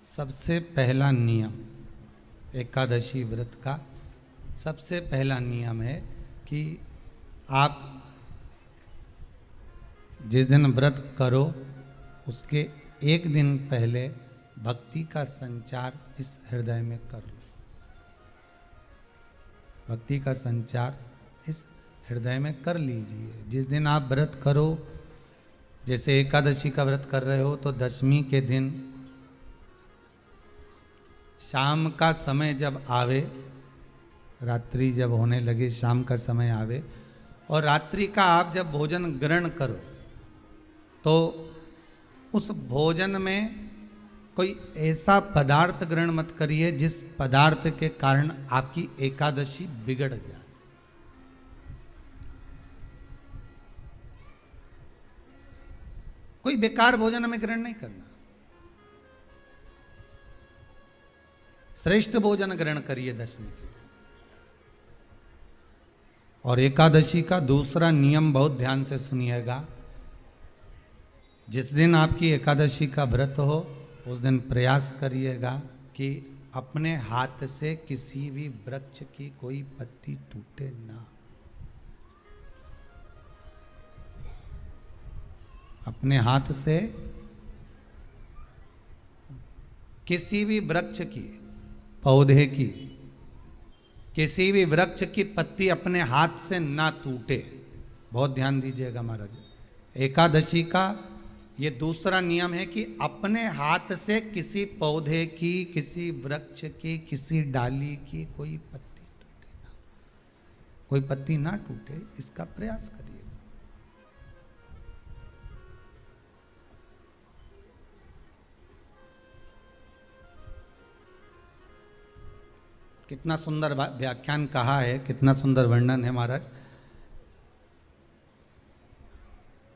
सबसे पहला नियम एकादशी व्रत का सबसे पहला नियम है कि आप जिस दिन व्रत करो उसके एक दिन पहले भक्ति का संचार इस हृदय में कर लो। भक्ति का संचार इस हृदय में कर लीजिए। जिस दिन आप व्रत करो, जैसे एकादशी का व्रत कर रहे हो तो दशमी के दिन शाम का समय जब आवे, रात्रि जब होने लगे, शाम का समय आवे और रात्रि का आप जब भोजन ग्रहण करो तो उस भोजन में कोई ऐसा पदार्थ ग्रहण मत करिए जिस पदार्थ के कारण आपकी एकादशी बिगड़ जाए। कोई बेकार भोजन हमें ग्रहण नहीं करना, श्रेष्ठ भोजन ग्रहण करिए दशमी के दिन। और एकादशी का दूसरा नियम बहुत ध्यान से सुनिएगा। जिस दिन आपकी एकादशी का व्रत हो उस दिन प्रयास करिएगा कि अपने हाथ से किसी भी वृक्ष की कोई पत्ती टूटे ना। अपने हाथ से किसी भी वृक्ष की, पौधे की, किसी भी वृक्ष की पत्ती अपने हाथ से ना टूटे। बहुत ध्यान दीजिएगा महाराज। एकादशी का ये दूसरा नियम है कि अपने हाथ से किसी पौधे की, किसी वृक्ष की, किसी डाली की कोई पत्ती टूटे ना, कोई पत्ती ना टूटे, इसका प्रयास करिए। कितना सुंदर व्याख्यान कहा है, कितना सुंदर वर्णन है महाराज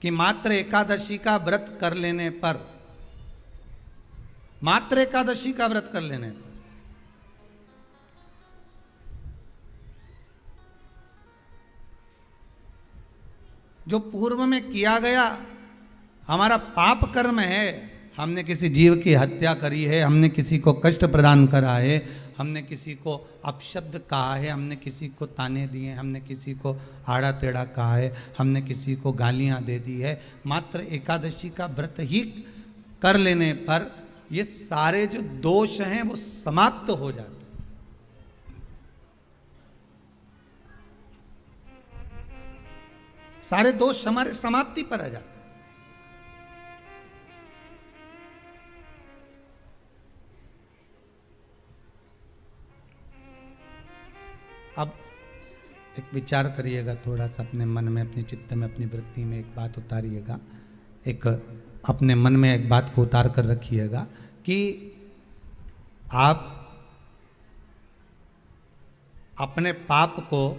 कि मात्र एकादशी का व्रत कर लेने पर, मात्र एकादशी का व्रत कर लेने पर जो पूर्व में किया गया हमारा पाप कर्म है, हमने किसी जीव की हत्या करी है, हमने किसी को कष्ट प्रदान करा है, हमने किसी को अपशब्द कहा है, हमने किसी को ताने दिए, हमने किसी को आड़ा टेढ़ा कहा है, हमने किसी को गालियां दे दी है, मात्र एकादशी का व्रत ही कर लेने पर ये सारे जो दोष हैं वो समाप्त हो जाते हैं। सारे दोष हमारे समाप्ति पर आ जाते हैं। अब एक विचार करिएगा थोड़ा सा अपने मन में, अपने चित्त में, अपनी वृत्ति में एक बात उतारिएगा। एक अपने मन में एक बात को उतार कर रखिएगा कि आप अपने पाप को,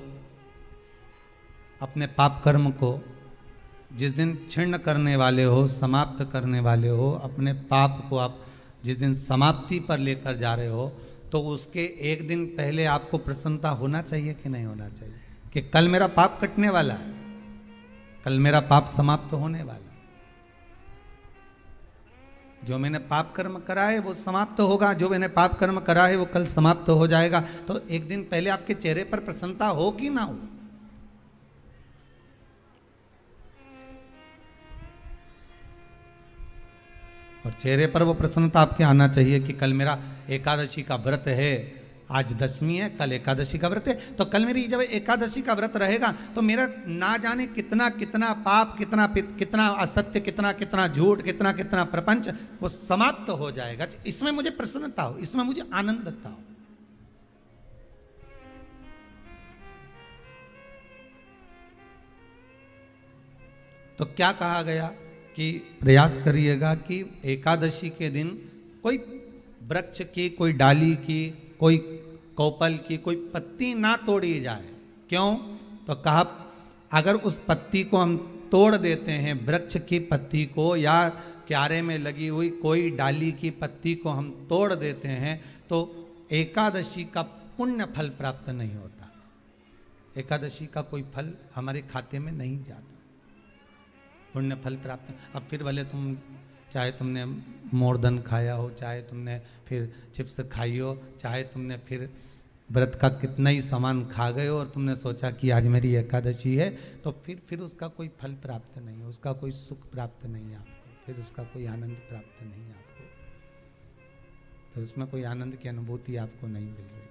अपने पाप कर्म को जिस दिन क्षीण करने वाले हो, समाप्त करने वाले हो, अपने पाप को आप जिस दिन समाप्ति पर लेकर जा रहे हो तो उसके एक दिन पहले आपको प्रसन्नता होना चाहिए कि नहीं होना चाहिए कि कल मेरा पाप कटने वाला है, कल मेरा पाप समाप्त होने वाला है। जो मैंने पाप कर्म करा है वो समाप्त होगा, जो मैंने पाप कर्म करा है वो कल समाप्त हो जाएगा। तो एक दिन पहले आपके चेहरे पर प्रसन्नता हो कि ना हो? और चेहरे पर वो प्रसन्नता आपके आना चाहिए कि कल मेरा एकादशी का व्रत है, आज दशमी है, कल एकादशी का व्रत है, तो कल मेरी जब एकादशी का व्रत रहेगा तो मेरा ना जाने कितना कितना पाप, कितना असत्य, कितना झूठ, कितना प्रपंच वो समाप्त हो जाएगा। इसमें मुझे प्रसन्नता हो, इसमें मुझे आनंदता हो। तो क्या कहा गया कि प्रयास करिएगा कि एकादशी के दिन कोई वृक्ष की, कोई डाली की, कोई कोपल की कोई पत्ती ना तोड़ी जाए। क्यों? तो कहा अगर उस पत्ती को हम तोड़ देते हैं, वृक्ष की पत्ती को या क्यारे में लगी हुई कोई डाली की पत्ती को हम तोड़ देते हैं तो एकादशी का पुण्य फल प्राप्त नहीं होता, एकादशी का कोई फल हमारे खाते में नहीं जाता, पुण्य फल प्राप्त। अब फिर भले तुम चाहे तुमने मोरधन खाया हो, चाहे तुमने फिर चिप्स खाई हो, चाहे तुमने फिर व्रत का कितना ही सामान खा गए हो और तुमने सोचा कि आज मेरी एकादशी है, तो फिर उसका कोई फल प्राप्त नहीं है, उसका कोई सुख प्राप्त नहीं है आपको, फिर उसका कोई आनंद प्राप्त नहीं है आपको, तो उसमें कोई आनंद की अनुभूति आपको नहीं मिल रही।